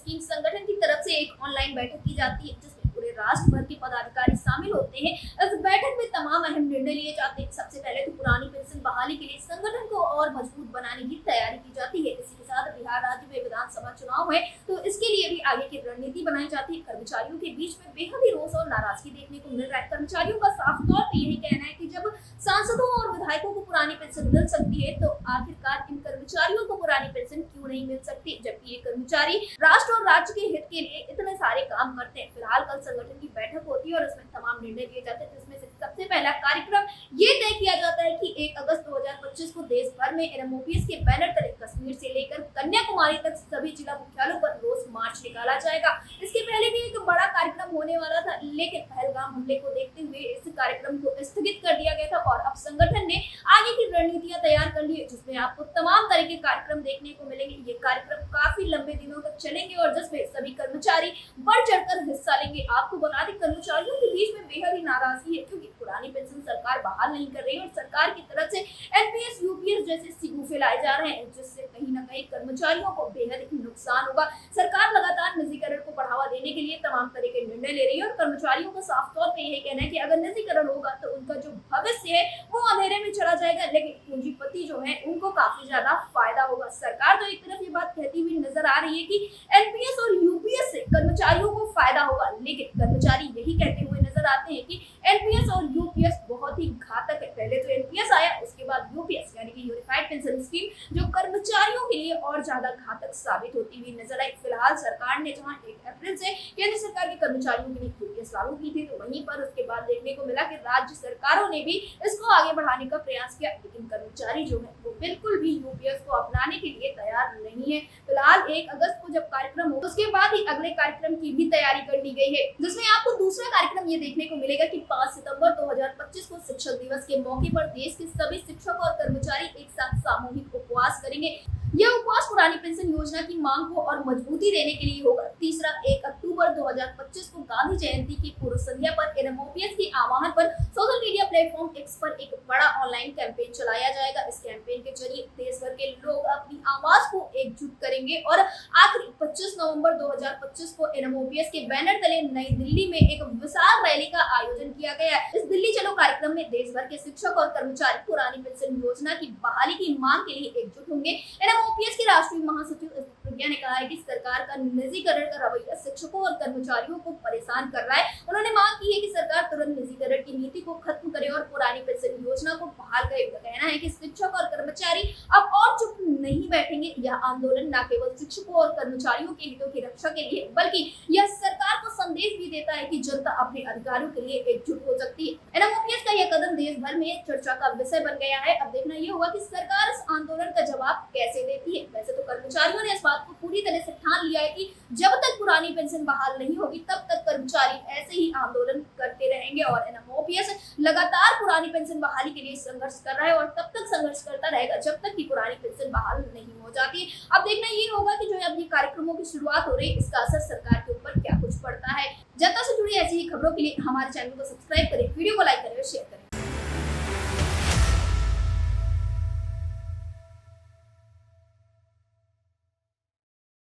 Scheme संगठन की तरफ से एक ऑनलाइन बैठक की जाती है जिसमें पूरे राष्ट्र भर के पदाधिकारी शामिल होते हैं। इस बैठक में तमाम अहम निर्णय लिए जाते हैं। सबसे पहले तो पुरानी पेंशन बहाली के लिए संगठन को और मजबूत बनाने की तैयारी की जाती है। इसी के साथ बिहार राज्य में विधानसभा चुनाव है तो इसके लिए भी आगे की रणनीति बनाई जाती है। कर्मचारियों के बीच में बेहद ही रोष और नाराजगी देखने को मिल रहा है। कर्मचारियों का साफ तौर पर यही कहना है कि जब सांसदों और विधायकों को पुरानी पेंशन मिल सकती है तो आखिरकार इन कर्मचारियों को पुरानी पेंशन क्यों नहीं मिल सकती, जबकि ये कर्मचारी राष्ट्र और राज्य के हित के लिए इतने सारे काम करते हैं। फिलहाल कल संगठन की बैठक होती है और इसमें तमाम निर्णय लिए जाते हैं, जिसमें से सबसे पहला कार्यक्रम ये तय किया जाता है कि 1 अगस्त 2025 को देश भर में एनएमओपीएस के बैनर तले कश्मीर से लेकर कन्याकुमारी तक सभी जिला मुख्यालयों पर रोज मार्च निकाला जाएगा। इसके पहले भी एक बड़ा कार्यक्रम होने वाला था, लेकिन पहलगाम हमले को देखते हुए इस कार्यक्रम को स्थगित कर दिया गया था और अब संगठन ने आगे की रणनीतियां तैयार कर ली है, जिसमें आपको तमाम तरह के कार्यक्रम देखने को मिलेंगे। ये कार्यक्रम काफी लंबे दिनों तक चलेंगे और जिसमें सभी कर्मचारी बढ़ चढ़कर हिस्सा लेंगे। आपको बता दें, कर्मचारियों के बीच में बेहद ही नाराजगी है क्योंकि पुरानी पेंशन सरकार बहाल नहीं कर रही है और सरकार की तरफ से एनपीएस यूपीएस जैसे सिगुफे लाए जा रहे हैं, जिससे कहीं ना कहीं कर्मचारियों को बेहद ही नुकसान होगा। सरकार लगातार निजीकरण को बढ़ावा देने के लिए तमाम तरह के निर्णय ले रही है और कर्मचारियों का साफ तौर पर यही कहना है कि अगर निजीकरण होगा तो उनका जो भविष्य है वो अंधेरे में चला जाएगा, लेकिन पूंजीपति जो है उनको काफी ज्यादा फायदा होगा। सरकार तो एक तरफ ये बात कहती हुई नजर आ रही है कि एनपीएस और यूपीएस से कर्मचारियों को फायदा होगा, लेकिन कर्मचारी यही कहते हुए नजर आते हैं कि एनपीएस और यूपीएस बहुत ही घातक है। पहले तो एनपीएस आया, उसके बाद यूपीएस यानी कि यूनिफाइड पेंशन स्कीम, जो कर्मचारियों के लिए और ज्यादा घातक साबित होती हुई नजर आई। फिलहाल सरकार ने जहां 1 अप्रैल से केंद्र सरकार के कर्मचारियों के लिए यूपीएस लागू की थी, तो वहीं पर उसके बाद देखने को मिला कि राज्य सरकारों ने भी इसको आगे बढ़ाने का प्रयास किया, लेकिन कर्मचारी जो है वो बिल्कुल भी यूपीएस को अपनाने के लिए तैयार नहीं है। फिलहाल 1 अगस्त को जब कार्यक्रम हो उसके बाद ही अगले कार्यक्रम की भी तैयारी कर ली गई है, जिसमें आपको दूसरा कार्यक्रम ये देखने को मिलेगा कि 5 सितंबर 2025 को शिक्षक दिवस के मौके पर देश के सभी शिक्षक और कर्मचारी एक साथ सामूहिक उपवास करेंगे। यह उपवास पुरानी पेंशन योजना की मांग को और मजबूती देने के लिए होगा। तीसरा 1 अक्टूबर 2025 को गांधी जयंती की पूर्व संध्या पर एनएमओपीएस के आह्वान पर सोशल मीडिया प्लेटफॉर्म एक्स पर एक बड़ा ऑनलाइन कैंपेन चलाया जाएगा। इस कैंपेन के जरिए देश भर के लोग अपनी आवाज को एकजुट करेंगे और आखिरी 25 नवंबर 2025 को एनएमओपीएस के बैनर तले नई दिल्ली में एक विशाल रैली का आयोजन किया गया है। इस दिल्ली चलो कार्यक्रम में देश भर के शिक्षक और कर्मचारी पुरानी पेंशन योजना की बहाली की मांग के लिए एकजुट होंगे। एनएमओपीएस के राष्ट्रीय महासचिव प्रज्ञा ने कहा है कि सरकार का निजीकरण का रवैया शिक्षकों और कर्मचारियों को परेशान कर रहा है। उन्होंने मांग की है कि सरकार तुरंत निजीकरण की नीति को खत्म करे और पुरानी पेंशन योजना को बहाल करे। उनका कहना है कि शिक्षक और कर्मचारी अब और चुप नहीं बैठेंगे। यह आंदोलन न केवल शिक्षकों और कर्मचारियों के हितों की रक्षा के लिए बल्कि यह सरकार को संदेश भी देता है कि जनता अपने अधिकारों के लिए एकजुट हो सकती है। एनएमओपीएस का यह कदम देश भर में चर्चा का विषय बन गया है। अब देखना यह होगा कि सरकार इस आंदोलन का जवाब कैसे देती है। वैसे तो कर्मचारियों ने इस बात को पूरी तरह से ठान लिया है कि जब तक पुरानी पेंशन बहाल नहीं होगी तब तक कर्मचारी ऐसे ही आंदोलन करते रहेंगे और एनएमओपीएस लगातार पुरानी पेंशन बहाली के लिए संघर्ष कर रहा है और तब तक संघर्ष करता रहेगा जब तक कि पुरानी पेंशन बहाल नहीं हो जाती। अब देखना ये होगा कि जो है अब ये कार्यक्रमों की शुरुआत हो रही है, इसका असर सरकार के ऊपर क्या कुछ पड़ता है। जनता से जुड़ी ऐसी ही खबरों के लिए हमारे चैनल को सब्सक्राइब करें, वीडियो को लाइक करें और शेयर